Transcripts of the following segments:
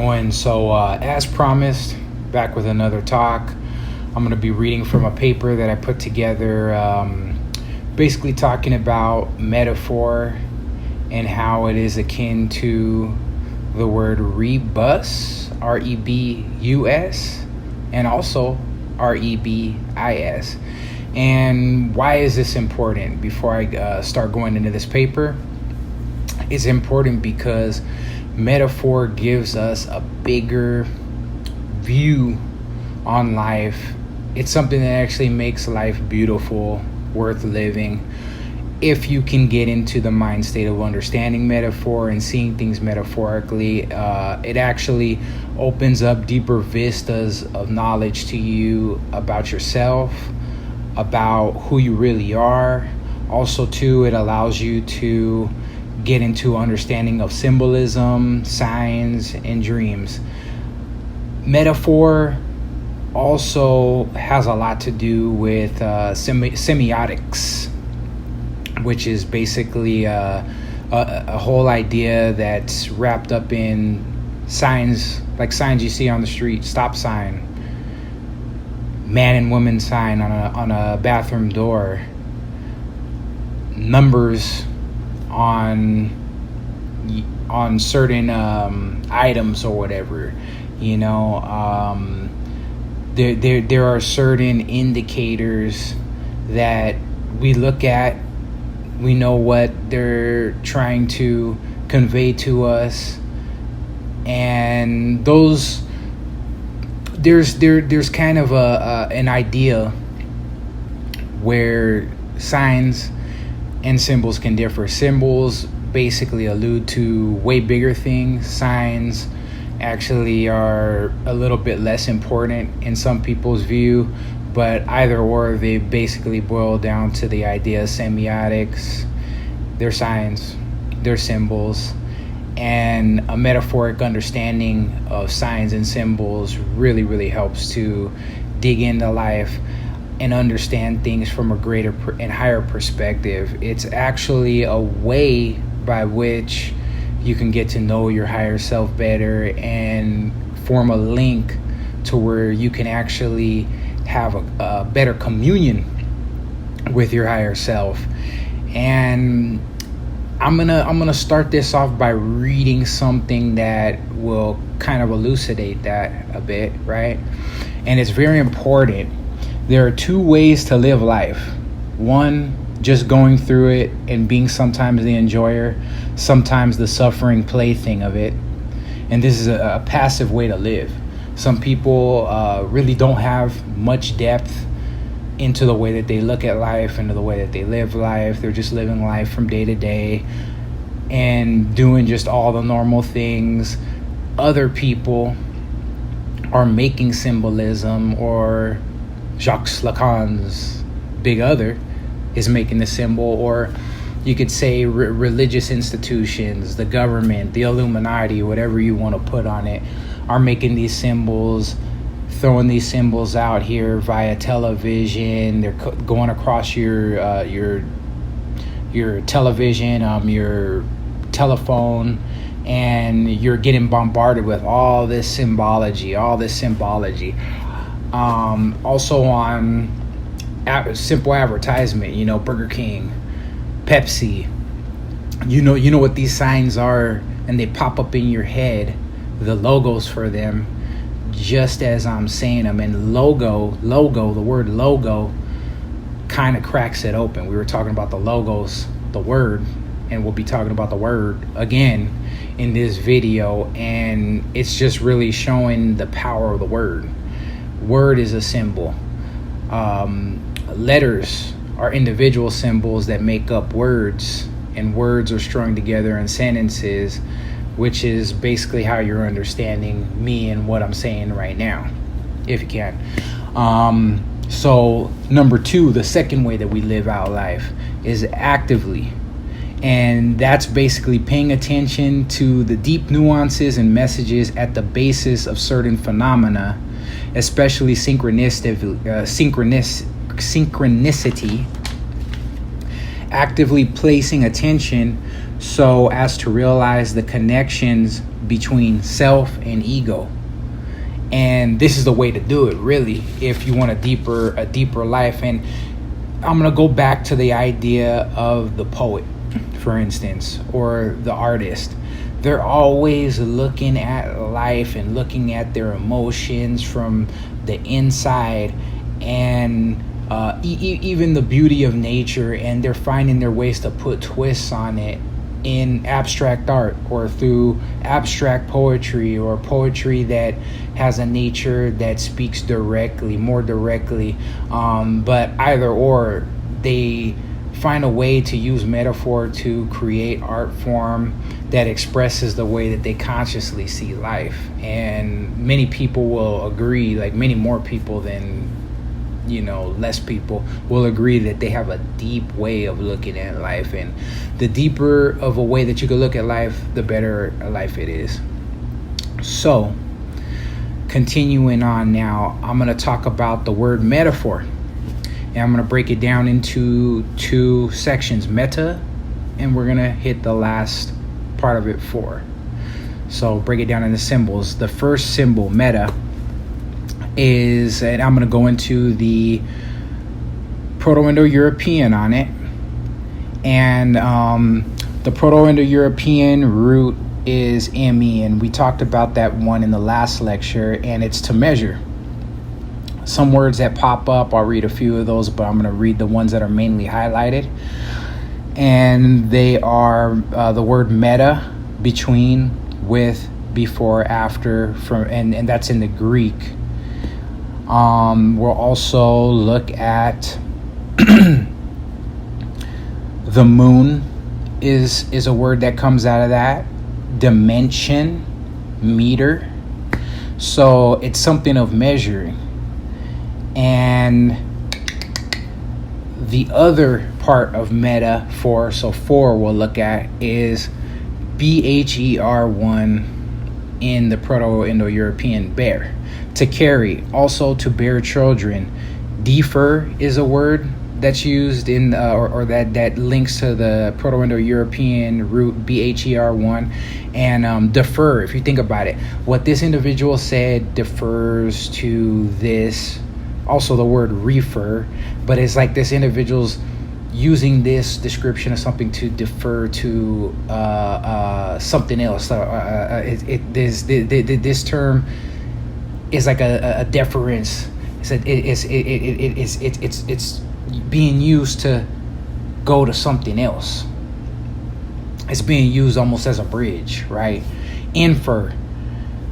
doing? So as promised, back with another talk. I'm going to be reading from a paper that I put together, basically talking about metaphor and how it is akin to the word rebus, R-E-B-U-S, and also R-E-B-I-S. And why is this important? Before I start going into this paper, it's important because metaphor gives us a bigger view on life. It's something that actually makes life beautiful, worth living. If you can get into the mind state of understanding metaphor and seeing things metaphorically, it actually opens up deeper vistas of knowledge to you about yourself, about who you really are. Also, too, it allows you to get into understanding of symbolism, signs, and dreams. Metaphor also has a lot to do with semiotics, which is basically a whole idea that's wrapped up in signs, like signs you see on the street: stop sign, man and woman sign on a bathroom door, numbers on certain items or whatever. You know, there are certain indicators that we look at. We know what they're trying to convey to us, and those there's kind of an idea where signs and symbols can differ. Symbols basically allude to way bigger things. Signs actually are a little bit less important in some people's view, but either or, they basically boil down to the idea of semiotics. They're signs, they're symbols, and a metaphoric understanding of signs and symbols really helps to dig into life and understand things from a greater and higher perspective. It's actually a way by which you can get to know your higher self better and form a link to where you can actually have a better communion with your higher self. And I'm gonna start this off by reading something that will kind of elucidate that a bit, right? And it's very important. There are two ways to live life. One, just going through it and being sometimes the enjoyer, sometimes the suffering plaything of it. And this is a passive way to live. Some people really don't have much depth into the way that they look at life, into the way that they live life. They're just living life from day to day and doing just all the normal things. Other people are making symbolism, or Jacques Lacan's big other is making the symbol, or you could say religious institutions, the government, the Illuminati, whatever you want to put on it, are making these symbols, throwing these symbols out here via television. They're going across your television, your telephone, and you're getting bombarded with all this symbology. Also on simple advertisement, you know, Burger King, Pepsi, you know what these signs are, and they pop up in your head, the logos for them, just as I'm saying them. And logo, the word logo kind of cracks it open. We were talking about the logos, the word, and we'll be talking about the word again in this video, and it's just really showing the power of the word. Word is a symbol. Letters are individual symbols that make up words, and words are strung together in sentences, which is basically how you're understanding me and what I'm saying right now, if you can. So number two, the second way that we live out life is actively. And that's basically paying attention to the deep nuances and messages at the basis of certain phenomena, especially synchronicity, actively placing attention so as to realize the connections between self and ego. And this is the way to do it, really, if you want a deeper life. And I'm going to go back to the idea of the poet, for instance, or the artist. They're always looking at life and looking at their emotions from the inside, and even the beauty of nature, and they're finding their ways to put twists on it in abstract art, or through abstract poetry, or poetry that has a nature that speaks more directly. But either or, they find a way to use metaphor to create art form that expresses the way that they consciously see life. And many people will agree, like many more people than less people will agree, that they have a deep way of looking at life. And the deeper of a way that you can look at life, the better a life it is. So, continuing on now, I'm going to talk about the word metaphor. And I'm going to break it down into two sections, meta, and we're going to hit the last part of it, for. So, break it down into symbols. The first symbol, meta, is, and I'm going to go into the Proto-Indo-European on it. And the Proto-Indo-European root is ME, and we talked about that one in the last lecture, and it's to measure. Some words that pop up, I'll read a few of those, but I'm going to read the ones that are mainly highlighted. And they are the word meta, between, with, before, after, from, and that's in the Greek. We'll also look at the moon is a word that comes out of that. Dimension, meter. So it's something of measuring. And the other part of metaphor, so for we'll look at, is BHER1 in the Proto-Indo-European, bear. To carry, also to bear children. Defer is a word that's used in, or that links to the Proto-Indo-European root BHER1. And defer, if you think about it, what this individual said defers to this, also the word refer, but it's like this individual's using this description of something to defer to something else. This term is like a deference. It's being used to go to something else. It's being used almost as a bridge, right? Infer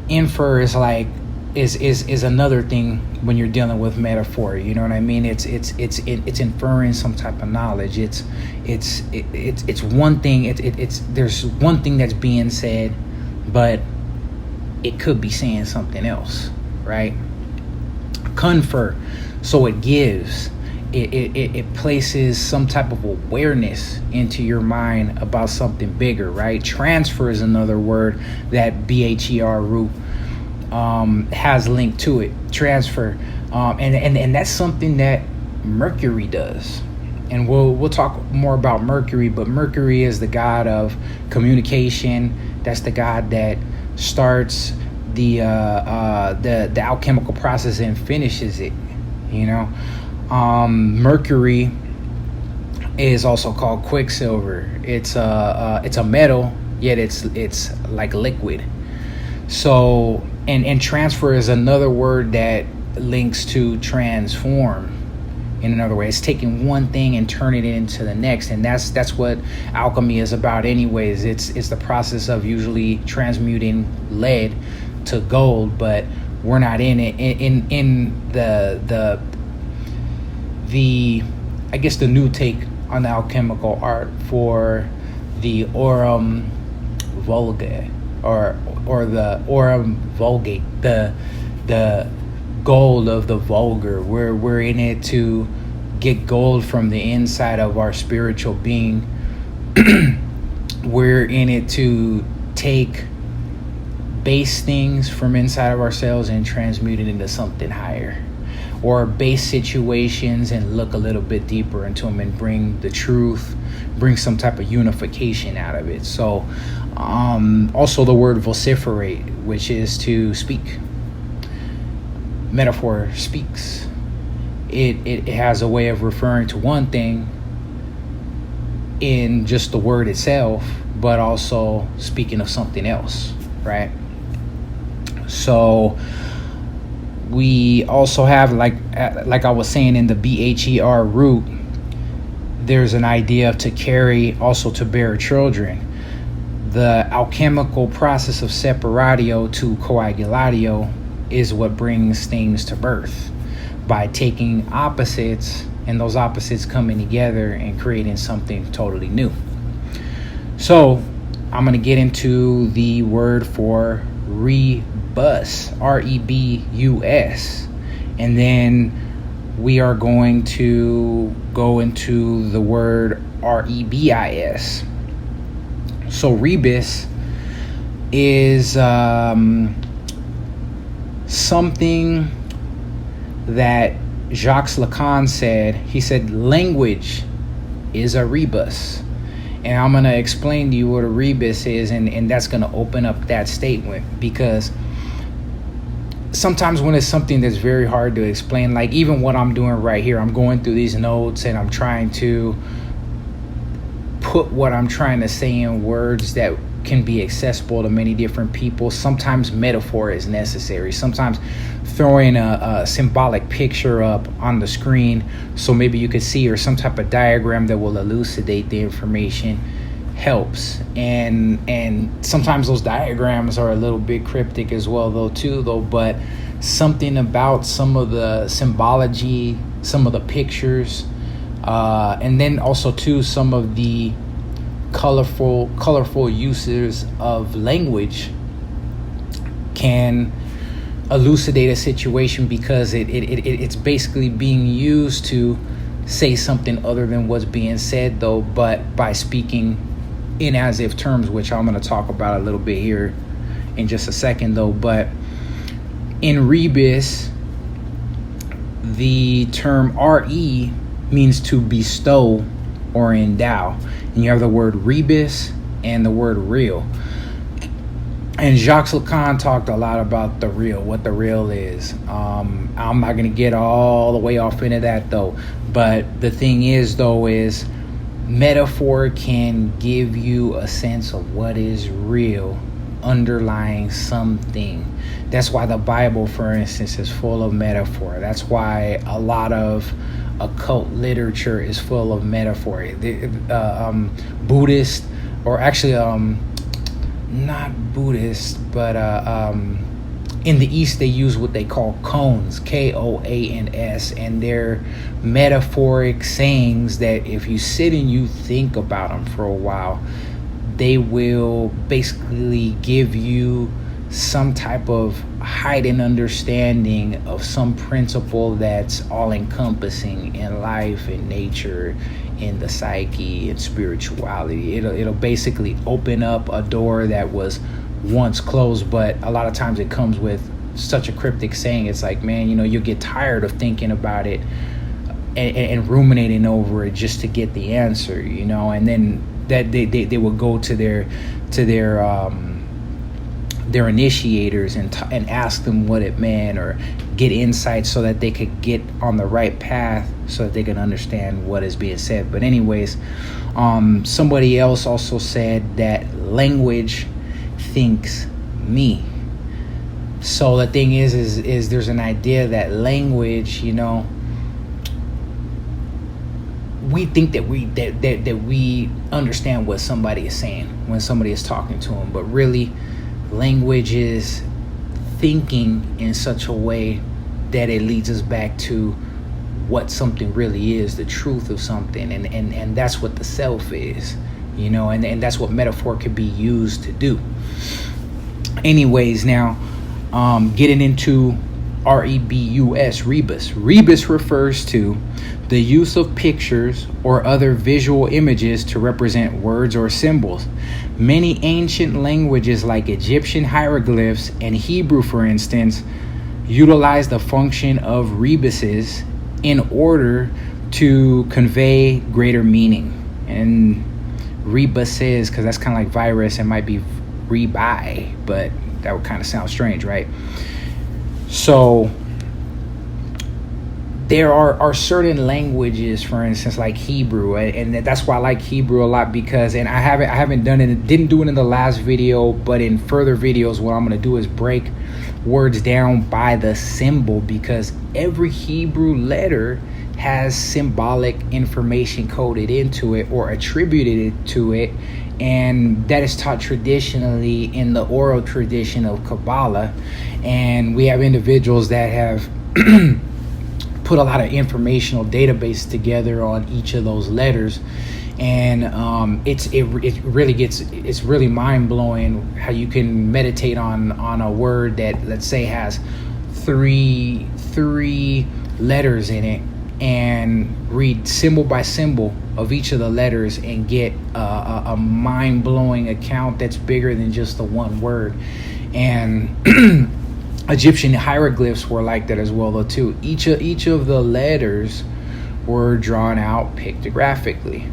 is like is another thing when you're dealing with metaphor. You know what I mean? It's inferring some type of knowledge. It's one thing. There's one thing that's being said, but it could be saying something else, right? Confer, so it gives. It places some type of awareness into your mind about something bigger, right? Transfer is another word that BHER root has linked to it. Transfer, and that's something that Mercury does, and we'll talk more about Mercury. But Mercury is the god of communication. That's the god that starts the alchemical process and finishes it. Mercury is also called quicksilver. It's a metal, yet it's like liquid. So, and transfer is another word that links to transform. In another way, it's taking one thing and turning it into the next, and that's what alchemy is about. Anyways, it's the process of usually transmuting lead to gold, but we're not in it. In the I guess the new take on the alchemical art for the Aurum Vulgate, or the Aurum Vulgate, the gold of the vulgar. We're in it to get gold from the inside of our spiritual being. We're in it to take base things from inside of ourselves and transmute it into something higher. or base situations and look a little bit deeper into them and bring the truth, bring some type of unification out of it. So also the word vociferate, which is to speak. Metaphor speaks. It has a way of referring to one thing in just the word itself, but also speaking of something else, right? So we also have, like I was saying, in the BHER root, there's an idea of to carry, also to bear children. The alchemical process of separatio to coagulatio is what brings things to birth, by taking opposites and those opposites coming together and creating something totally new. So I'm going to get into the word for rebus, R-E-B-U-S, and then we are going to go into the word R-E-B-I-S. So rebus is something that Jacques Lacan said. He said language is a rebus. And I'm going to explain to you what a rebus is, and that's going to open up that statement, because sometimes when it's something that's very hard to explain, like even what I'm doing right here, I'm going through these notes and I'm trying to put what I'm trying to say in words that can be accessible to many different people. Sometimes metaphor is necessary. Sometimes throwing a symbolic picture up on the screen so maybe you could see, or some type of diagram that will elucidate the information, helps. And sometimes those diagrams are a little bit cryptic as well though, but something about some of the symbology, some of the pictures, and then also too some of the colorful uses of language can elucidate a situation, because it's basically being used to say something other than what's being said though, but by speaking in as if terms, which I'm going to talk about a little bit here in just a second though. But in rebus, the term re means to bestow or endow, and you have the word rebus and the word real. And Jacques Lacan talked a lot about the real, what the real is. I'm not going to get all the way off into that though, but the thing is though, is metaphor can give you a sense of what is real underlying something. That's why the Bible, for instance, is full of metaphor. That's why a lot of occult literature is full of metaphor. Buddhist, or actually not Buddhist, but in the East they use what they call koans, K-O-A-N-S, and they're metaphoric sayings that if you sit and you think about them for a while, they will basically give you some type of heightened understanding of some principle that's all-encompassing in life, in nature, in the psyche, and spirituality. It'll basically open up a door that was once closed, but a lot of times it comes with such a cryptic saying. It's like, man, you get tired of thinking about it and ruminating over it just to get the answer, and then that they will go to their initiators and ask them what it meant, or get insight so that they could get on the right path, so that they can understand what is being said. But anyways, somebody else also said that language thinks me. So the thing is there's an idea that language, we think that we understand what somebody is saying when somebody is talking to them, but really language is thinking in such a way that it leads us back to what something really is, the truth of something, and that's what the self is, and that's what metaphor could be used to do. Anyways, now getting into rebus. Rebus refers to the use of pictures or other visual images to represent words or symbols. Many ancient languages like Egyptian hieroglyphs and Hebrew, for instance, utilize the function of rebuses in order to convey greater meaning. And rebuses, because that's kind of like virus, it might be rebuy, but that would kind of sound strange, right? So there are certain languages, for instance, like Hebrew, and that's why I like Hebrew a lot, because, and I haven't done it, didn't do it in the last video, but in further videos, what I'm going to do is break words down by the symbol, because every Hebrew letter has symbolic information coded into it or attributed to it, and that is taught traditionally in the oral tradition of Kabbalah. And we have individuals that have put a lot of informational database together on each of those letters, and it's really mind-blowing how you can meditate on a word that, let's say, has three letters in it, and read symbol by symbol of each of the letters and get a mind-blowing account that's bigger than just the one word. And Egyptian hieroglyphs were like that as well, though, too. Each of the letters were drawn out pictographically,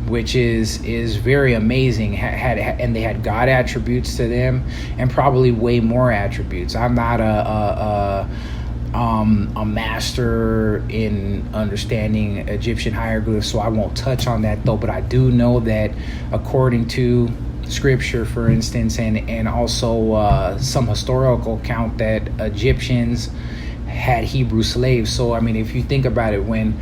which is very amazing. And they had God attributes to them, and probably way more attributes. I'm not a master in understanding Egyptian hieroglyphs, so I won't touch on that, though. But I do know that according to scripture, for instance, and also some historical account, that Egyptians had Hebrew slaves. So I mean, if you think about it, when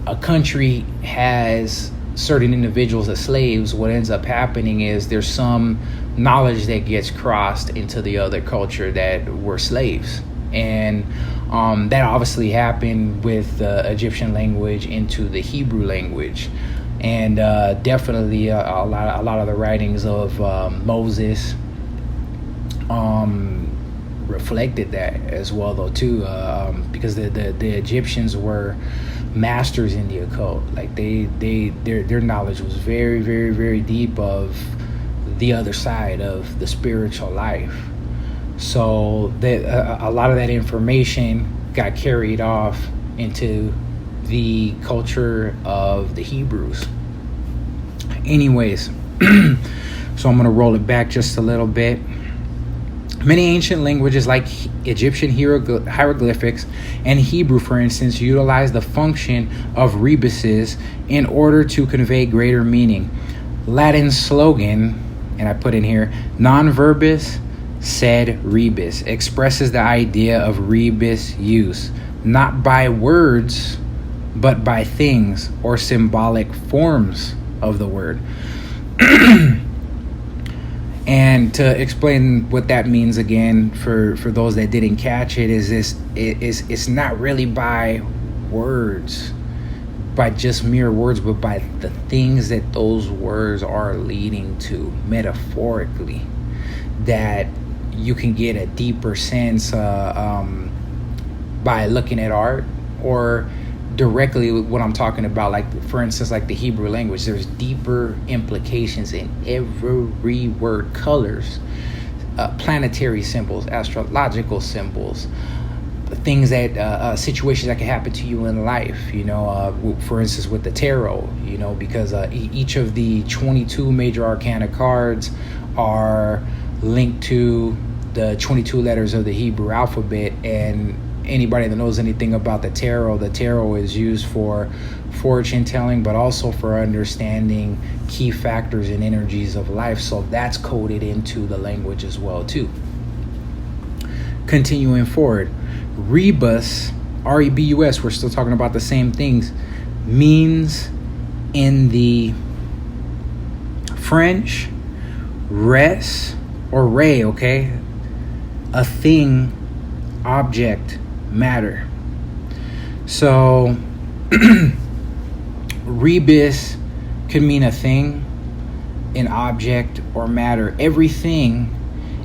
a country has certain individuals as slaves, what ends up happening is there's some knowledge that gets crossed into the other culture that were slaves. And that obviously happened with the Egyptian language into the Hebrew language. And definitely a lot of the writings of Moses reflected that as well, though, too, because the Egyptians were masters in the occult. Like their knowledge was very, very, very deep of the other side of the spiritual life. So that a lot of that information got carried off into the culture of the Hebrews. Anyways, so I'm going to roll it back just a little bit. Many ancient languages like Egyptian hieroglyphics and Hebrew, for instance, utilize the function of rebuses in order to convey greater meaning. Latin slogan, and I put in here, non verbis sed rebus, expresses the idea of rebus use, not by words, but by things or symbolic forms of the word. And to explain what that means again, for those that didn't catch it, it's not really by words, by just mere words, but by the things that those words are leading to metaphorically, that you can get a deeper sense by looking at art, or directly what I'm talking about, like for instance, like the Hebrew language. There's deeper implications in every word. Colors, planetary symbols, astrological symbols, things that situations that can happen to you in life, for instance with the tarot, because each of the 22 major arcana cards are linked to the 22 letters of the Hebrew alphabet. And anybody that knows anything about the tarot is used for fortune telling, but also for understanding key factors and energies of life. So that's coded into the language as well, too. Continuing forward, rebus, R-E-B-U-S, we're still talking about the same things, means in the French res or ray, okay, a thing, object, matter. So rebus could mean a thing, an object, or matter. Everything,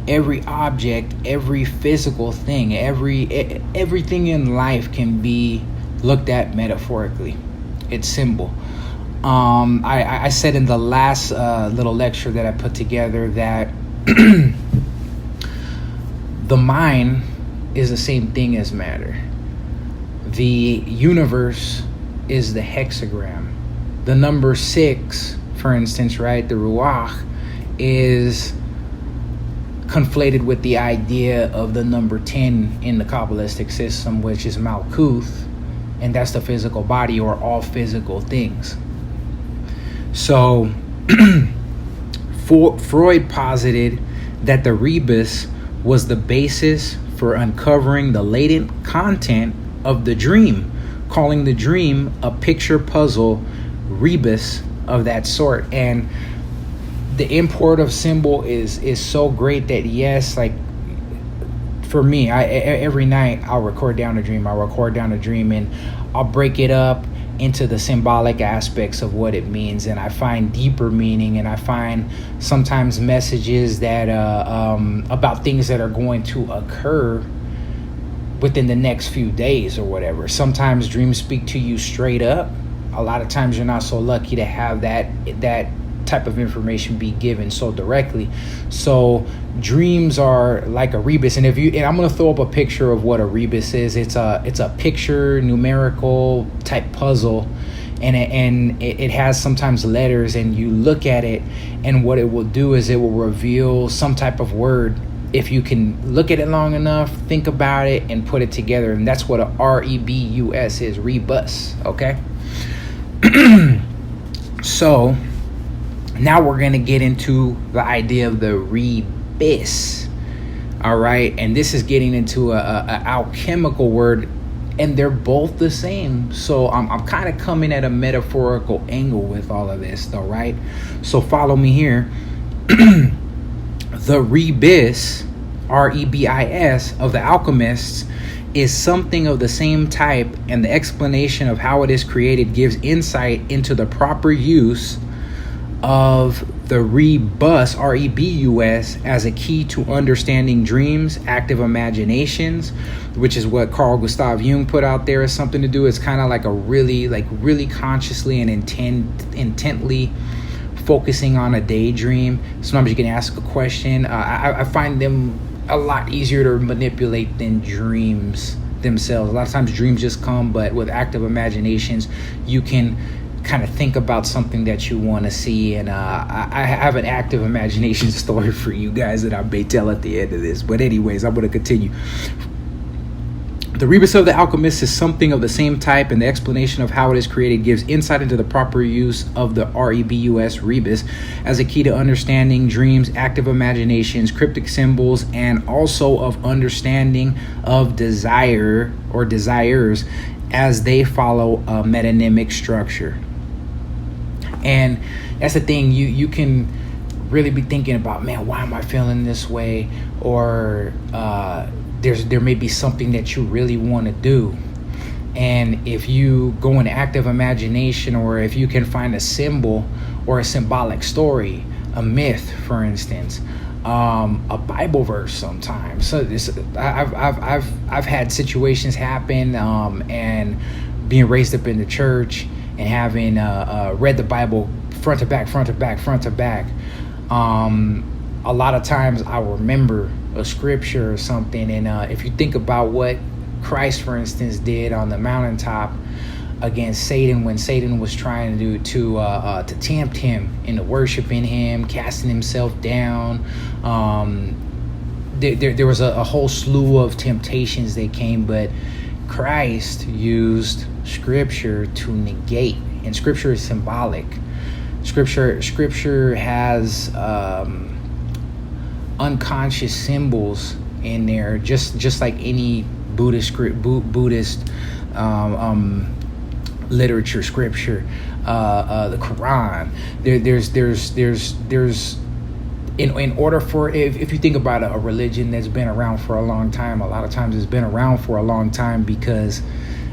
every object, every physical thing, everything in life can be looked at metaphorically. It's symbol. I said in the last little lecture that I put together that the mind is the same thing as matter. The universe is the hexagram. The number 6, for instance, right, the Ruach, is conflated with the idea of the number 10 in the Kabbalistic system, which is Malkuth, and that's the physical body, or all physical things. So Freud posited that the rebus was the basis for uncovering the latent content of the dream, calling the dream a picture puzzle rebus of that sort. And the import of symbol is so great that, yes, like for me, every night I'll record down a dream. And I'll break it up into the symbolic aspects of what it means, and I find deeper meaning, and I find sometimes messages that about things that are going to occur within the next few days or whatever. Sometimes dreams speak to you straight up. A lot of times you're not so lucky to have that type of information be given so directly. So dreams are like a rebus, and I'm going to throw up a picture of what a rebus is. It's a picture numerical type puzzle, and it has sometimes letters, and you look at it, and what it will do is it will reveal some type of word if you can look at it long enough, think about it, and put it together. And that's what a rebus is, rebus. Okay. So now we're going to get into the idea of the rebus. All right. And this is getting into a alchemical word, and they're both the same. So I'm kind of coming at a metaphorical angle with all of this, though, right? So follow me here. The rebus, rebis, of the alchemists is something of the same type, and the explanation of how it is created gives insight into the proper use of the rebus, rebus, as a key to understanding dreams, active imaginations, which is what Carl Gustav Jung put out there as something to do. It's kind of like a really consciously and intently focusing on a daydream. Sometimes you can ask a question. I find them a lot easier to manipulate than dreams themselves. A lot of times dreams just come, but with active imaginations, you can kind of think about something that you want to see. And I have an active imagination story for you guys that I may tell at the end of this. But anyways, I'm going to continue. The rebus of the alchemist is something of the same type, and the explanation of how it is created gives insight into the proper use of the rebus as a key to understanding dreams, active imaginations, cryptic symbols, and also of understanding of desire or desires as they follow a metonymic structure. And that's the thing, you can really be thinking about, man, why am I feeling this way? Or there may be something that you really want to do. And if you go into active imagination, or if you can find a symbol or a symbolic story, a myth, for instance, a Bible verse sometimes. So I've had situations happen, and being raised up in the church and having read the Bible front to back. A lot of times I remember a scripture or something, and if you think about what Christ, for instance, did on the mountaintop against Satan, when Satan was trying to tempt him into worshiping him, casting himself down, there was a whole slew of temptations that came, but Christ used scripture to negate, and scripture is symbolic. Scripture has unconscious symbols in there, just like any Buddhist literature, scripture, the Quran. There's in order for, if you think about a religion that's been around for a long time, a lot of times it's been around for a long time because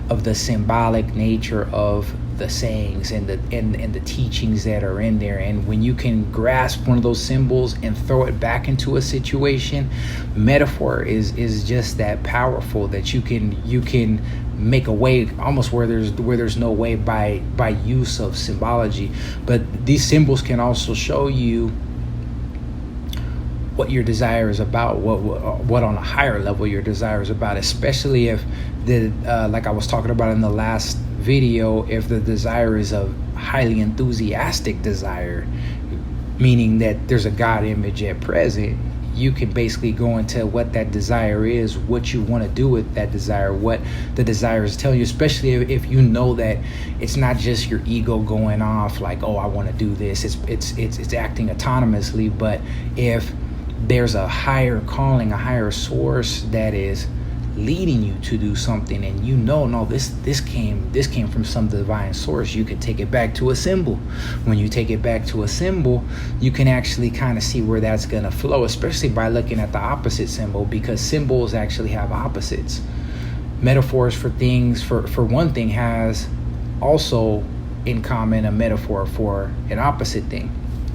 of the symbolic nature of the sayings and the teachings that are in there. And when you can grasp one of those symbols and throw it back into a situation, metaphor is just that powerful, that you can make a way almost where there's no way by use of symbology. But these symbols can also show you what your desire is about, what on a higher level your desire is about, especially if like I was talking about in the last video, if the desire is a highly enthusiastic desire, meaning that there's a God image at present, you can basically go into what that desire is, what you want to do with that desire, what the desire is telling you, especially if you know that it's not just your ego going off like, oh, I want to do this. It's acting autonomously, but if there's a higher calling, a higher source that is leading you to do something, and no, this came from some divine source, you can take it back to a symbol. When you take it back to a symbol, you can actually kind of see where that's going to flow, especially by looking at the opposite symbol, because symbols actually have opposites. Metaphors for things, for one thing, has also in common a metaphor for an opposite thing,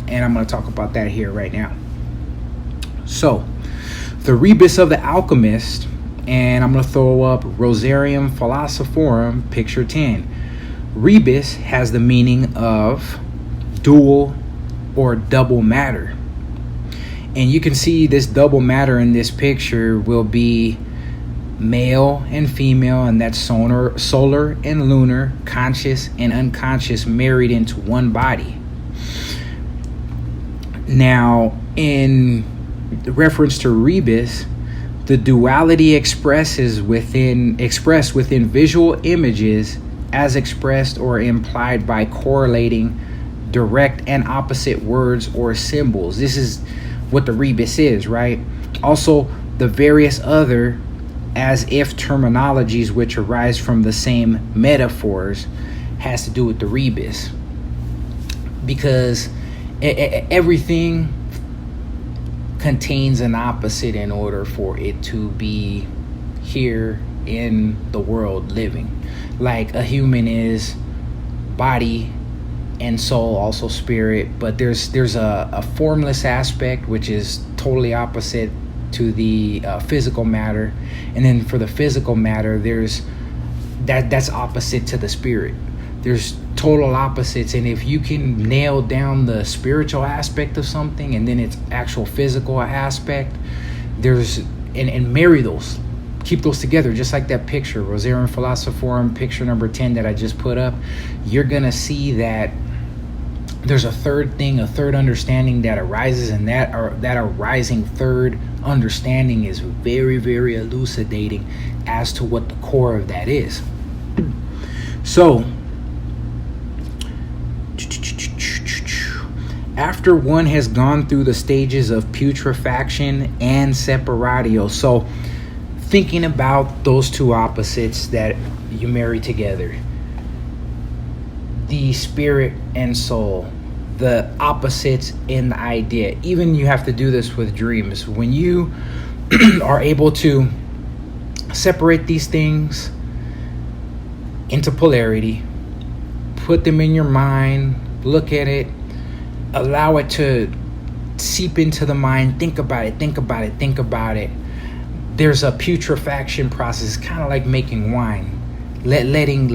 and I'm going to talk about that here right now. So the Rebus of the Alchemist, and I'm going to throw up Rosarium Philosophorum, picture 10. Rebus has the meaning of dual or double matter. And you can see this double matter in this picture will be male and female, and that's solar and lunar, conscious and unconscious, married into one body. Now, in reference to Rebus, the duality expressed within visual images as expressed or implied by correlating direct and opposite words or symbols. This is what the Rebus is, right? Also, the various other as if terminologies which arise from the same metaphors has to do with the Rebus, because everything contains an opposite in order for it to be here in the world living. Like a human is body and soul, also spirit, but there's a formless aspect which is totally opposite to the physical matter, and then for the physical matter there's that's opposite to the spirit. There's total opposites, and if you can nail down the spiritual aspect of something and then its actual physical aspect, and marry those, keep those together, just like that picture, Rosarium Philosophorum, picture number 10 that I just put up, you're gonna see that there's a third thing, a third understanding that arises, and that arising third understanding is very, very elucidating as to what the core of that is. So after one has gone through the stages of putrefaction and separatio, so thinking about those two opposites that you marry together, the spirit and soul, the opposites in the idea. Even you have to do this with dreams. When you are able to separate these things into polarity, put them in your mind, look at it, allow it to seep into the mind, think about it. There's a putrefaction process, kind of like making wine, letting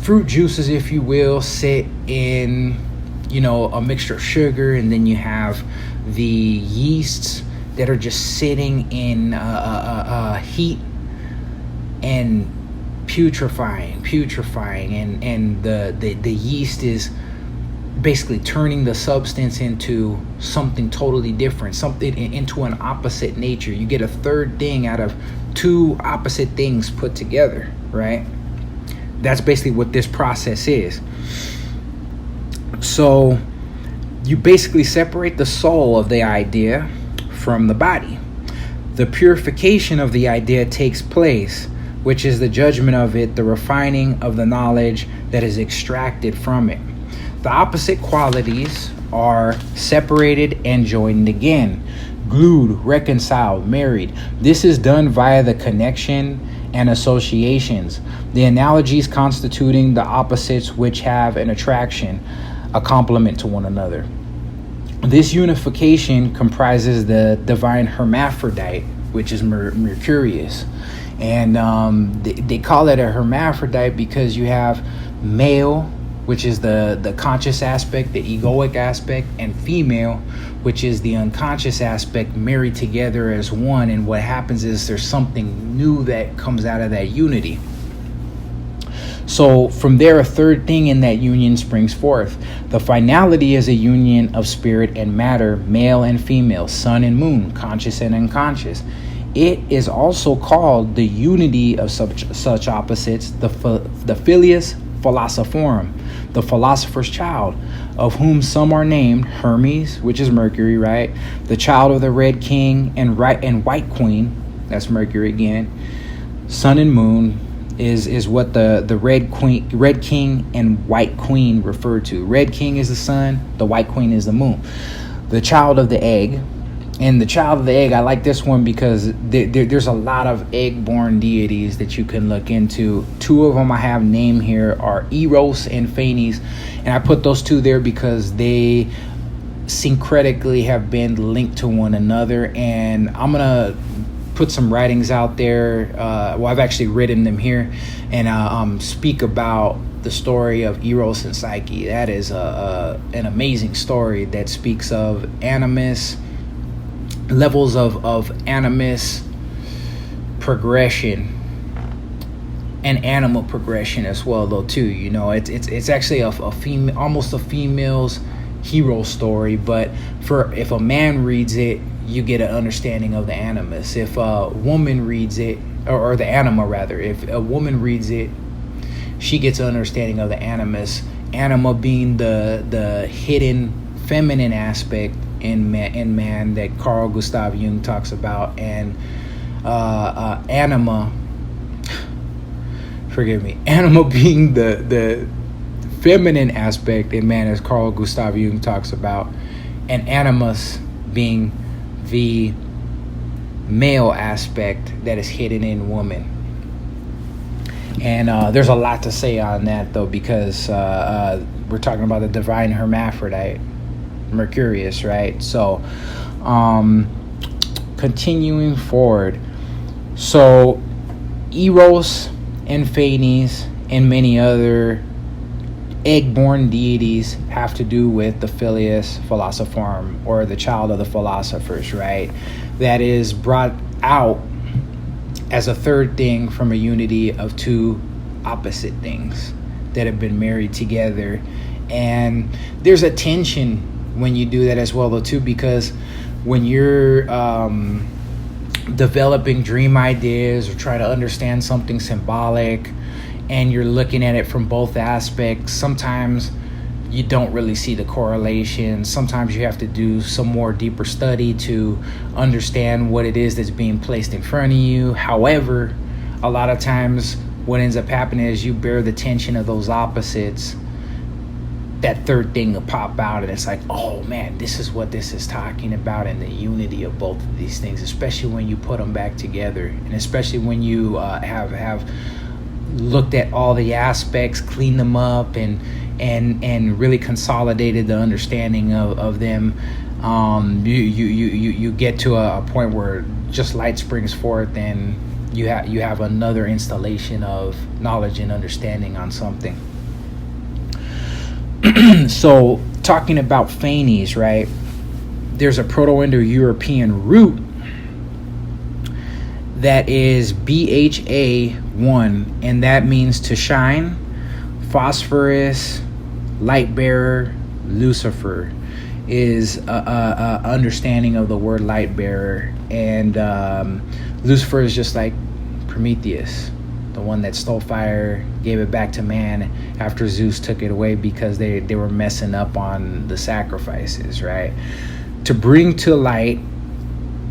fruit juices, if you will, sit in, a mixture of sugar, and then you have the yeasts that are just sitting in heat and putrefying, and the yeast is basically turning the substance into something totally different, something into an opposite nature. You get a third thing out of two opposite things put together, right? That's basically what this process is. So you basically separate the soul of the idea from the body. The purification of the idea takes place, which is the judgment of it, the refining of the knowledge that is extracted from it. The opposite qualities are separated and joined again, glued, reconciled, married. This is done via the connection and associations, the analogies constituting the opposites which have an attraction, a complement to one another. This unification comprises the divine hermaphrodite, which is Mercurius. And they call it a hermaphrodite because you have male which is the conscious aspect, the egoic aspect, and female, which is the unconscious aspect, married together as one. And what happens is there's something new that comes out of that unity. So from there, a third thing in that union springs forth. The finality is a union of spirit and matter, male and female, sun and moon, conscious and unconscious. It is also called the unity of such opposites, the filius philosophorum, the philosopher's child, of whom some are named Hermes, which is Mercury, right? The child of the red king and white queen, that's Mercury again. Sun and moon is what the red king and white queen refer to. Red king is the sun, the white queen is the moon. The child of the egg. And the child of the egg, I like this one because there's a lot of egg-born deities that you can look into. Two of them I have named here are Eros and Phanes. And I put those two there because they syncretically have been linked to one another. And I'm going to put some writings out there. I've actually written them here. And speak about the story of Eros and Psyche. That is an amazing story that speaks of animus, levels of animus progression and animal progression as well, though, too. You know, it's actually a female, almost a female's hero story, but if a man reads it, you get an understanding of the animus. If a woman reads it, or the anima rather, if a woman reads it, she gets an understanding of the animus. Anima being the hidden feminine aspect in man that Carl Gustav Jung talks about, and anima being the feminine aspect in man, as Carl Gustav Jung talks about, and animus being the male aspect that is hidden in woman. And there's a lot to say on that, though, because we're talking about the divine hermaphrodite, Mercurius, right? So continuing forward, so Eros and Phanes and many other egg-born deities have to do with the filius philosophorum, or the child of the philosophers, right? That is brought out as a third thing from a unity of two opposite things that have been married together. And there's a tension when you do that as well, though, too, because when you're developing dream ideas or try to understand something symbolic and you're looking at it from both aspects, sometimes you don't really see the correlation. Sometimes you have to do some more deeper study to understand what it is that's being placed in front of you. However, a lot of times what ends up happening is you bear the tension of those opposites. That third thing will pop out, and it's like, oh man, this is what this is talking about, and the unity of both of these things, especially when you put them back together, and especially when you have looked at all the aspects, cleaned them up, and really consolidated the understanding of them. You get to a point where just light springs forth, and you have another installation of knowledge and understanding on something. So talking about Phanes, right? There's a Proto-Indo-European root that is BHA1, and that means to shine, phosphorus, light bearer, Lucifer is a understanding of the word light bearer. And Lucifer is just like Prometheus, the one that stole fire, gave it back to man after Zeus took it away because they were messing up on the sacrifices, right? To bring to light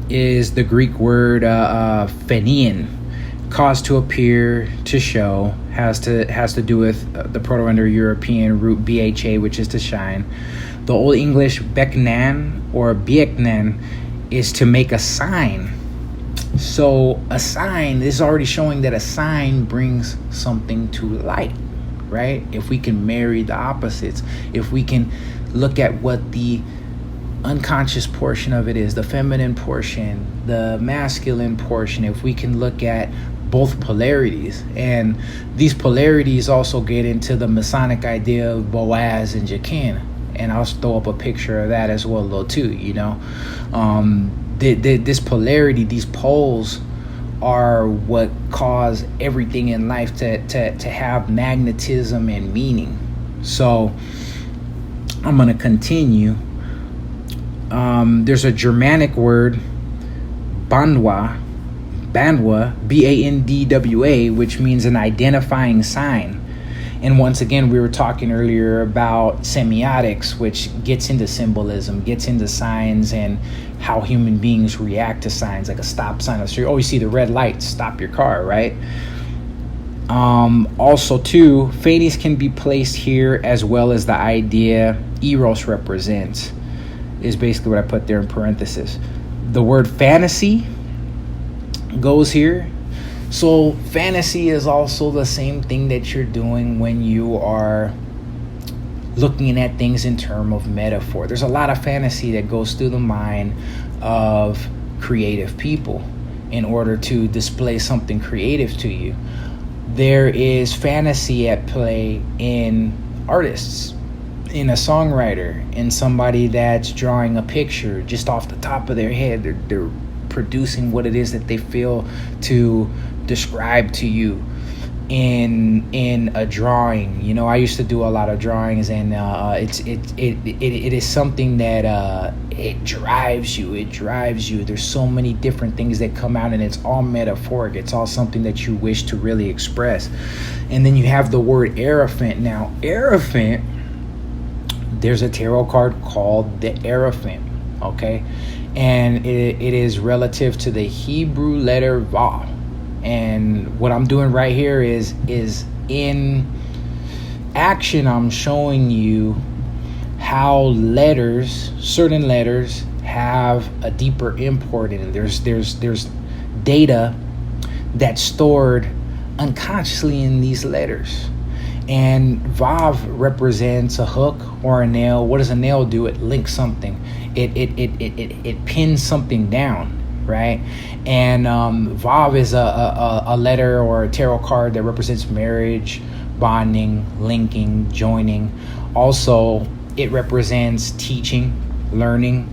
is the Greek word phanein, cause to appear, to show, has to do with the Proto-Indo-European root BHA, which is to shine. The Old English beknan or bieknan is to make a sign. So a sign, this is already showing that a sign brings something to light, right? If we can marry the opposites, if we can look at what the unconscious portion of it is, the feminine portion, the masculine portion, if we can look at both polarities. And these polarities also get into the Masonic idea of Boaz and Jachin. And I'll throw up a picture of that as well, though, too, this polarity, these poles are what cause everything in life to have magnetism and meaning. So I'm going to continue. There's a Germanic word, bandwa, Bandwa, which means an identifying sign. And once again, we were talking earlier about semiotics, which gets into symbolism, gets into signs and how human beings react to signs, like a stop sign on the street. Oh, you see the red light, stop your car, right? Also, too, Phanes can be placed here, as well as the idea Eros represents, is basically what I put there in parentheses. The word fantasy goes here. So fantasy is also the same thing that you're doing when you are looking at things in terms of metaphor. There's a lot of fantasy that goes through the mind of creative people in order to display something creative to you. There is fantasy at play in artists, in a songwriter, in somebody that's drawing a picture just off the top of their head. They're producing what it is that they feel to describe to you in a drawing. I used to do a lot of drawings, and it is something that it drives you. There's so many different things that come out, and it's all metaphoric. It's all something that you wish to really express. And then you have the word Hierophant. Now, Hierophant, there's a tarot card called the Hierophant, okay? And it is relative to the Hebrew letter Vav. And what I'm doing right here is in action, I'm showing you how certain letters have a deeper import in it. There's data that's stored unconsciously in these letters. And Vav represents a hook or a nail. What does a nail do? It links something. It pins something down, right? And Vav is a letter or a tarot card that represents marriage, bonding, linking, joining. Also, it represents teaching, learning.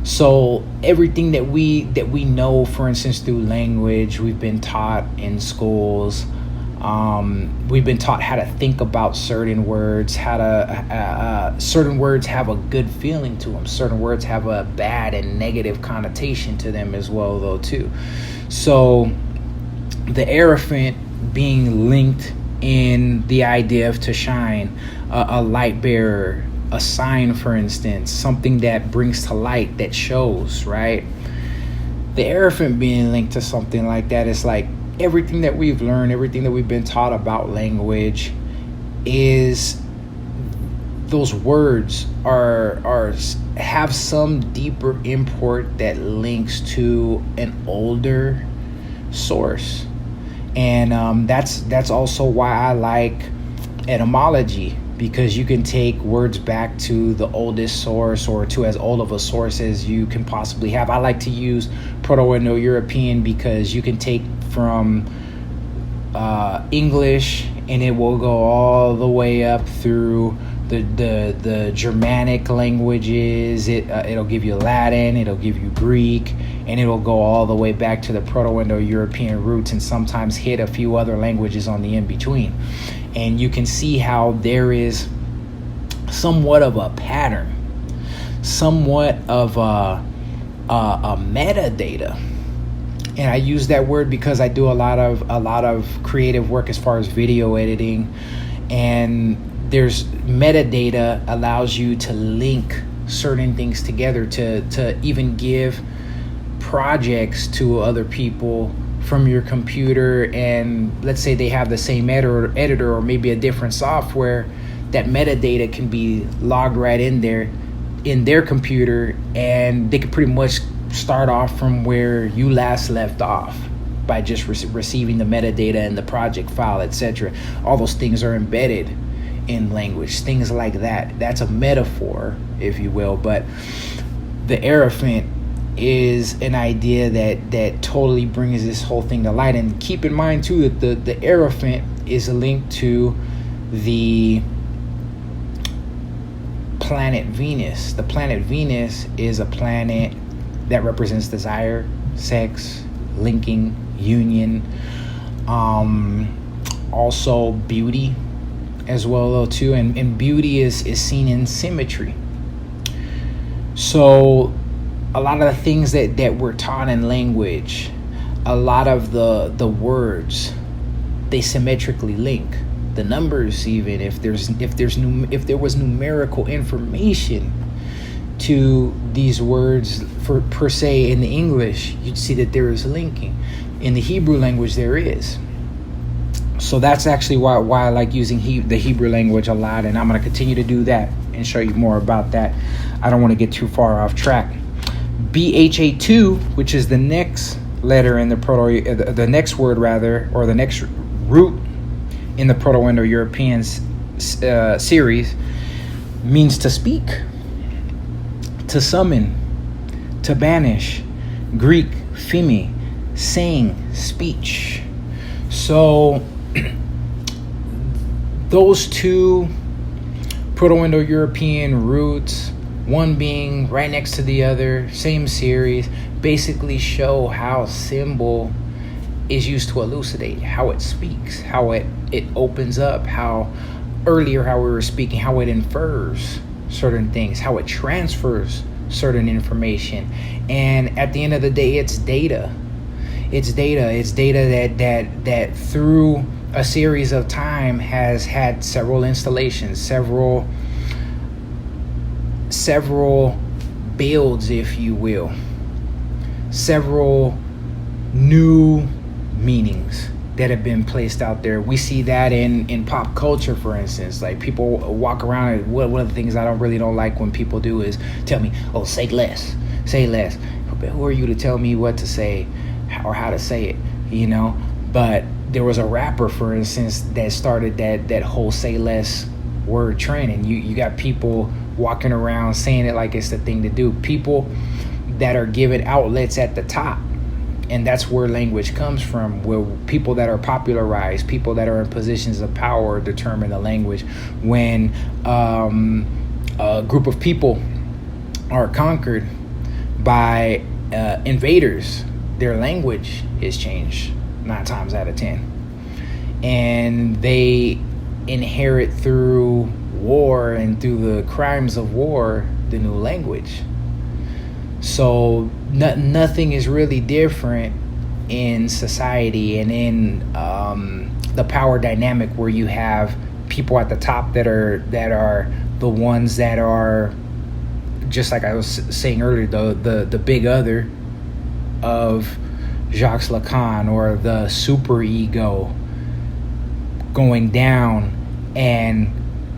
So everything that we know, for instance, through language, we've been taught in schools. We've been taught how to think about certain words, certain words have a good feeling to them. Certain words have a bad and negative connotation to them as well, though, too. So the Hierophant being linked in the idea of to shine, a light bearer, a sign, for instance, something that brings to light, that shows, right? The Hierophant being linked to something like that is like, everything that we've learned, everything that we've been taught about language, is those words have some deeper import that links to an older source. And that's also why I like etymology, because you can take words back to the oldest source, or to as old of a source as you can possibly have. I like to use Proto-Indo-European because you can take from English, and it will go all the way up through the Germanic languages. It'll give you Latin, it'll give you Greek, and it'll go all the way back to the Proto-Indo-European roots, and sometimes hit a few other languages on the in-between. And you can see how there is somewhat of a pattern, somewhat of a metadata. And I use that word because I do a lot of creative work as far as video editing, and there's metadata allows you to link certain things together, to even give projects to other people from your computer, and let's say they have the same editor or maybe a different software. That metadata can be logged right in there in their computer, and they could pretty much start off from where you last left off by just receiving the metadata and the project file, etc. All those things are embedded in language, things like that. That's a metaphor, if you will. But the Hierophant is an idea that totally brings this whole thing to light. And keep in mind too that the Hierophant is linked to the planet Venus. The planet Venus is a planet that represents desire, sex, linking, union, also beauty as well though too, and beauty is seen in symmetry. So a lot of the things that we're taught in language, a lot of the words, they symmetrically link. The numbers, even if there was numerical information to these words per se in the English, you'd see that there is linking. In the Hebrew language there is. So that's actually why I like using the Hebrew language a lot, and I'm going to continue to do that and show you more about that. I don't want to get too far off track. BHA2, which is the next letter in the next word rather, or the next root in the Proto-Indo-European series, means to speak, to summon, to banish. Greek, phemi, saying, speech. So those two Proto-Indo-European roots, one being right next to the other, same series, basically show how symbol is used to elucidate, how it speaks, how it opens up, how earlier how we were speaking, how it infers certain things, how it transfers certain information. And at the end of the day, it's data. It's data that through a series of time has had several installations, several builds, if you will, several new meanings that have been placed out there. We see that in pop culture, for instance. Like, people walk around, and one of the things I don't like when people do is tell me, oh, say less. But who are you to tell me what to say or how to say it, you know? But there was a rapper, for instance, that started that whole say less word trend, and you got people walking around saying it like it's the thing to do. People that are given outlets at the top, and that's where language comes from, where people that are popularized, people that are in positions of power determine the language. When a group of people are conquered by invaders, their language is changed 9 times out of 10, and they inherit through war and through the crimes of war the new language. So nothing is really different in society and in the power dynamic, where you have people at the top that are the ones that are, just like I was saying earlier, the big other of Jacques Lacan, or the super ego, going down and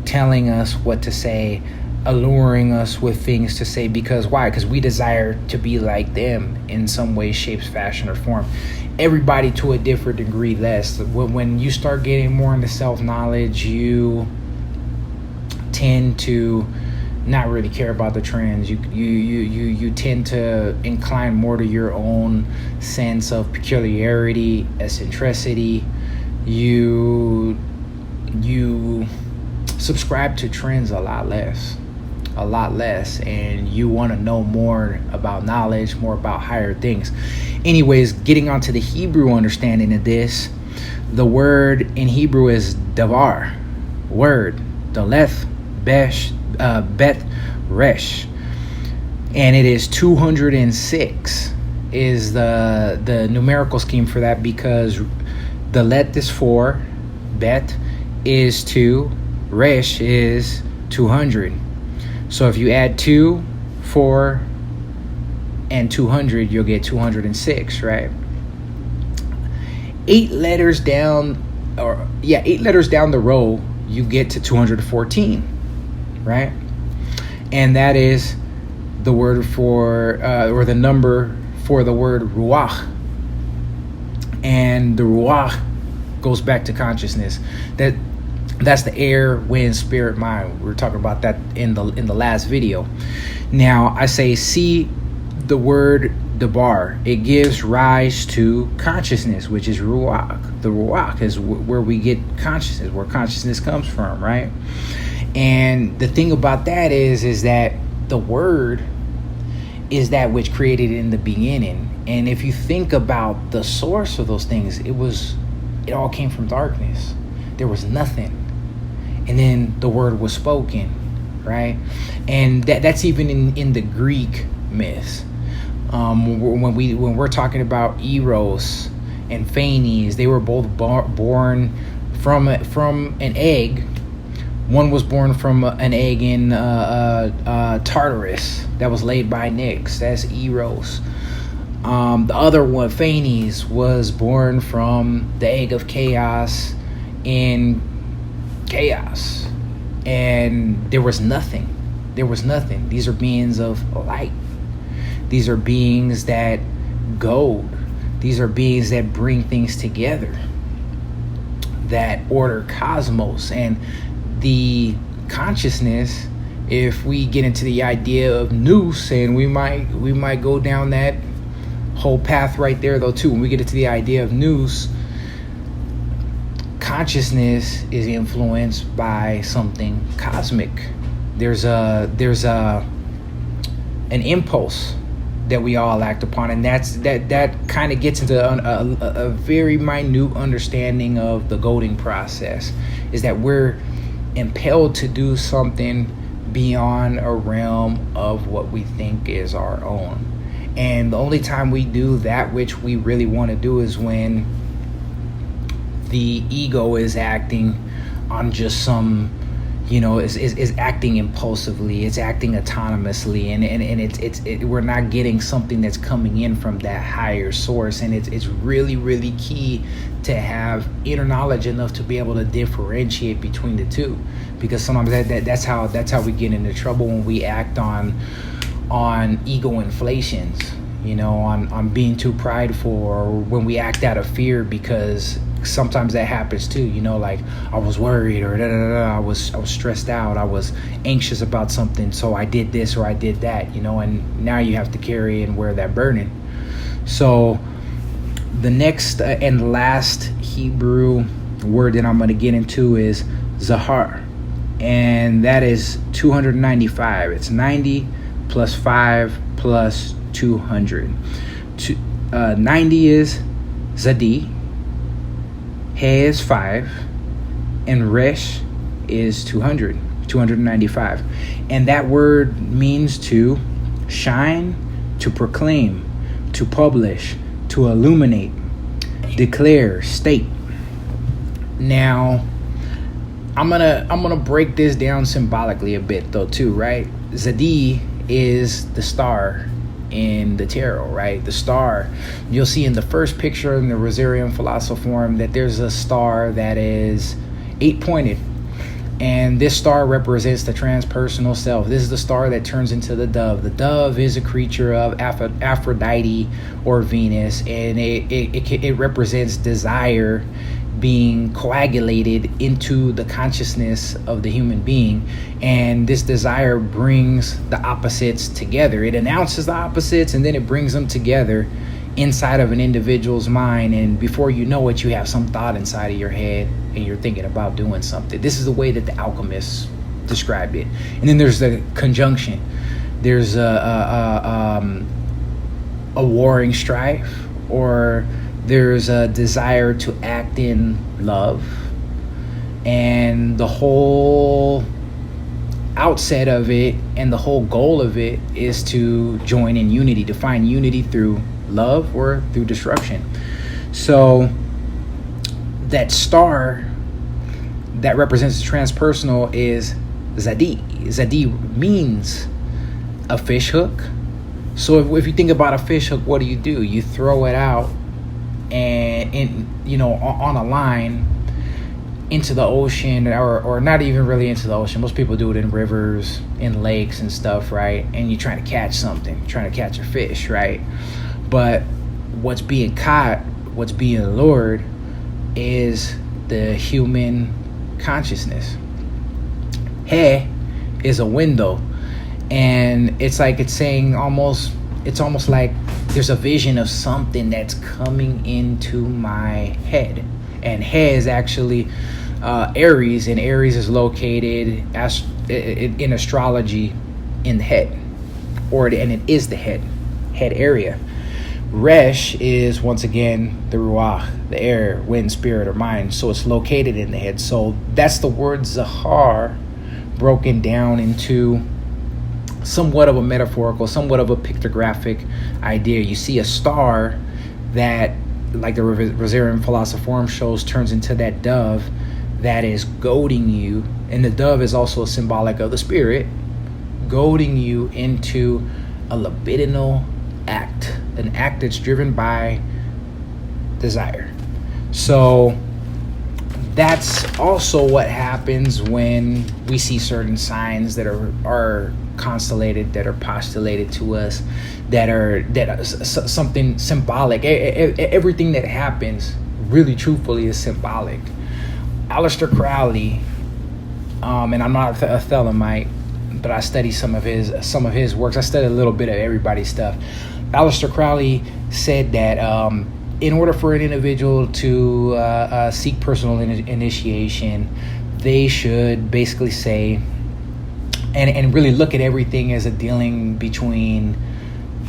telling us what to say, alluring us with things to say. Because why? Because we desire to be like them in some way, shape, fashion, or form. Everybody to a different degree less. When you start getting more into self-knowledge, you tend to not really care about the trends. You tend to incline more to your own sense of peculiarity, eccentricity. You subscribe to trends a lot less, and you want to know more about knowledge, more about higher things. Anyways, getting onto the Hebrew understanding of this, the word in Hebrew is davar, word, daleth, bet, resh, and it is 206 is the numerical scheme for that, because the let is 4, bet is 2, resh is 200. So if you add 2, 4, and 200, you'll get 206, right? 8 letters down the row, you get to 214, right? And that is the word for, or the number for the word Ruach. And the Ruach goes back to consciousness. That's the air, wind, spirit, mind. We were talking about that in the last video. Now, I say see the word dabar, it gives rise to consciousness, which is ruach. The ruach is where we get consciousness, where consciousness comes from, right? And the thing about that is that the word is that which created in the beginning. And if you think about the source of those things, it all came from darkness. There was nothing. And then the word was spoken, right? And that's even in the Greek myths. When we're talking about Eros and Phanes, they were both born from an egg. One was born from an egg in Tartarus that was laid by Nyx. That's Eros. The other one, Phanes, was born from the egg of chaos in Chaos. And there was nothing. There was nothing. These are beings of light. These are beings that goad. These are beings that bring things together, that order cosmos. And the consciousness, if we get into the idea of nous, and we might go down that whole path right there though too. When we get into the idea of nous, consciousness is influenced by something cosmic. There's an impulse that we all act upon, and that kind of gets into a very minute understanding of the goading process, is that we're impelled to do something beyond a realm of what we think is our own. And the only time we do that which we really want to do is when the ego is acting on just some, is acting impulsively, it's acting autonomously, and it's we're not getting something that's coming in from that higher source. And it's really, really key to have inner knowledge enough to be able to differentiate between the two, because sometimes that's how we get into trouble, when we act on ego inflations, on being too prideful, or when we act out of fear, because sometimes that happens too, like I was worried, or I was stressed out, I was anxious about something, so I did this or I did that, and now you have to carry and wear that burden. So the next and last Hebrew word that I'm going to get into is Zahar, and that is 295. It's 90 plus 5 plus 200. 90 is Zadi, He is 5, and Resh is 295. And that word means to shine, to proclaim, to publish, to illuminate, declare, state. Now, I'm gonna break this down symbolically a bit though too, right? Zadi is the star in the tarot, right? The star, you'll see in the first picture in the Rosarium Philosophorum that there's a star that is 8-pointed, and this star represents the transpersonal self. This is the star that turns into the dove. The dove is a creature of Aphrodite or Venus, and it represents desire being coagulated into the consciousness of the human being, and this desire brings the opposites together. It announces the opposites, and then it brings them together inside of an individual's mind, and before you know it, you have some thought inside of your head and you're thinking about doing something. This is the way that the alchemists described it. And then there's the conjunction. There's a warring strife, or there's a desire to act in love, and the whole outset of it and the whole goal of it is to join in unity, to find unity through love or through disruption. So that star that represents the transpersonal is Zadi. Zadi means a fish hook. So if you think about a fish hook, what do? You throw it out and on a line into the ocean, or not even really into the ocean. Most people do it in rivers, in lakes and stuff, right? And you're trying to catch something, trying to catch a fish, right? But what's being caught, what's being lured, is the human consciousness. He is a window, and it's like it's saying almost, it's almost like there's a vision of something that's coming into my head. And head is actually Aries, and Aries is located in astrology in the head, and it is the head area. Resh is, once again, the Ruach, the air, wind, spirit, or mind. So it's located in the head. So that's the word Zahar broken down into somewhat of a metaphorical, somewhat of a pictographic idea. You see a star that, like the Rosarian Philosophorum shows, turns into that dove that is goading you. And the dove is also symbolic of the spirit, goading you into a libidinal act, an act that's driven by desire. So that's also what happens when we see certain signs that are constellated, that are postulated to us, that are something symbolic. Everything that happens, really truthfully, is symbolic. Aleister Crowley, and I'm not a Thelemite, but I study some of his works. I study a little bit of everybody's stuff. Aleister Crowley said that in order for an individual to seek personal initiation, they should basically say, and really look at everything as a dealing between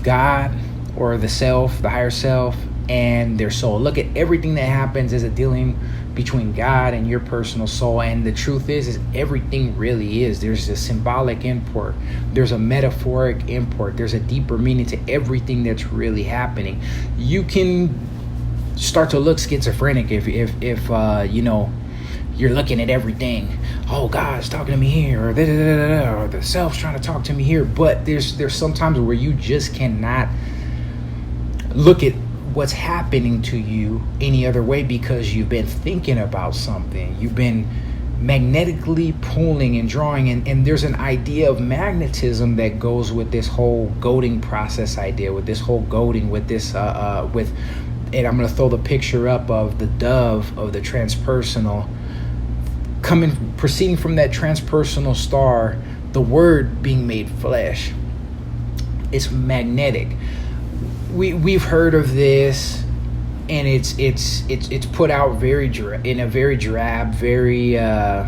God, or the self, the higher self, and their soul. Look at everything that happens as a dealing between God and your personal soul. And the truth is everything really is. There's a symbolic import. There's a metaphoric import. There's a deeper meaning to everything that's really happening. You can start to look schizophrenic if you're looking at everything. Oh, God's talking to me here, or the self's trying to talk to me here. But there's sometimes where you just cannot look at what's happening to you any other way, because you've been thinking about something. You've been magnetically pulling and drawing, and there's an idea of magnetism that goes with this whole goading process idea, with this whole goading, with this and I'm going to throw the picture up of the dove, of the transpersonal, proceeding from that transpersonal star, the word being made flesh. It's magnetic. We've heard of this, and it's put out in a very drab, very I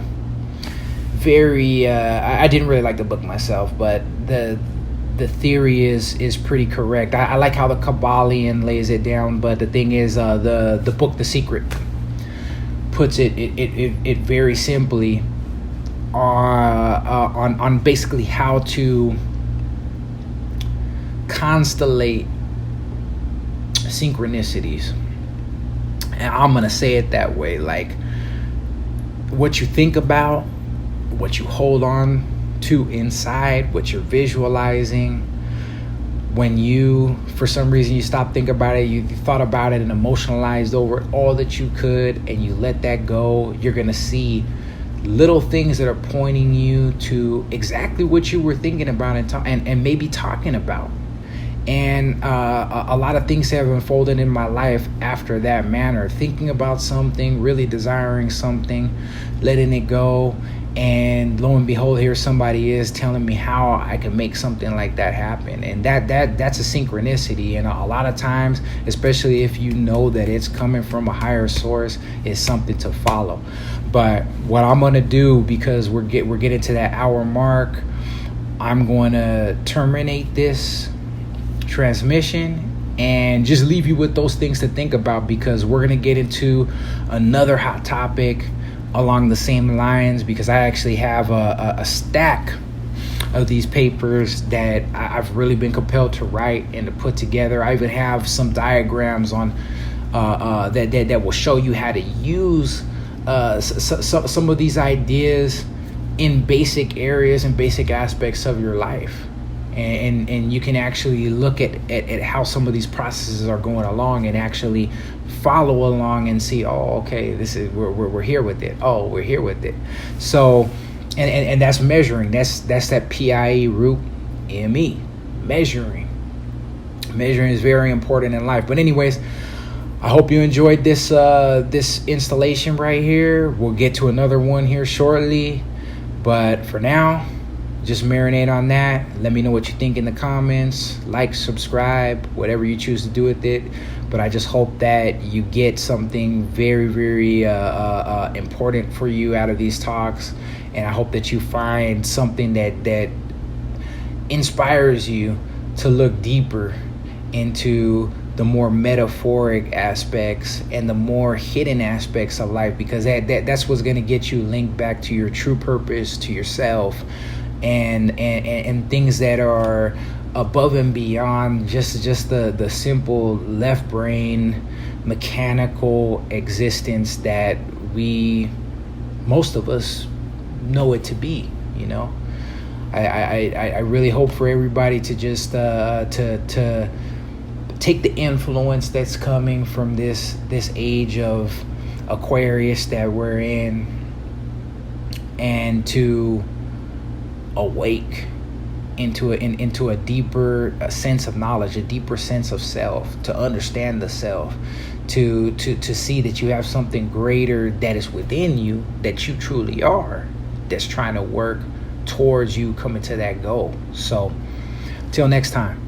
didn't really like the book myself, but the theory is pretty correct. I like how the Kabbalion lays it down, but the thing is, the book The Secret puts it very simply on basically how to constellate synchronicities. And I'm gonna say it that way, like what you think about, what you hold on to inside, what you're visualizing. When you, for some reason, you stop thinking about it, you thought about it and emotionalized over it all that you could, and you let that go, you're gonna see little things that are pointing you to exactly what you were thinking about and maybe talking about. And a lot of things have unfolded in my life after that manner, thinking about something, really desiring something, letting it go, and lo and behold, here somebody is telling me how I can make something like that happen. And that's a synchronicity. And a lot of times, especially if you know that it's coming from a higher source, is something to follow. But what I'm gonna do, because we're getting to that hour mark, I'm going to terminate this transmission and just leave you with those things to think about, because we're going to get into another hot topic along the same lines, because I actually have a stack of these papers that I've really been compelled to write and to put together. I even have some diagrams on that will show you how to use some of these ideas in basic areas and basic aspects of your life. And you can actually look at how some of these processes are going along and actually follow along and see, oh, okay, this is we're here with it. Oh, we're here with it. So, and that's measuring. That's that PIE root ME. Measuring is very important in life. But anyways, I hope you enjoyed this installation right here. We'll get to another one here shortly. But for now, just marinate on that. Let me know what you think in the comments. Like, subscribe, whatever you choose to do with it. But I just hope that you get something very, very important for you out of these talks. And I hope that you find something that inspires you to look deeper into the more metaphoric aspects and the more hidden aspects of life, because that's what's going to get you linked back to your true purpose, to yourself, and things that are above and beyond just the simple left brain mechanical existence that most of us know it to be. I really hope for everybody to just to take the influence that's coming from this age of Aquarius that we're in, and to awake into a deeper sense of knowledge, a deeper sense of self, to understand the self, to see that you have something greater that is within you, that you truly are, that's trying to work towards you coming to that goal. So till next time.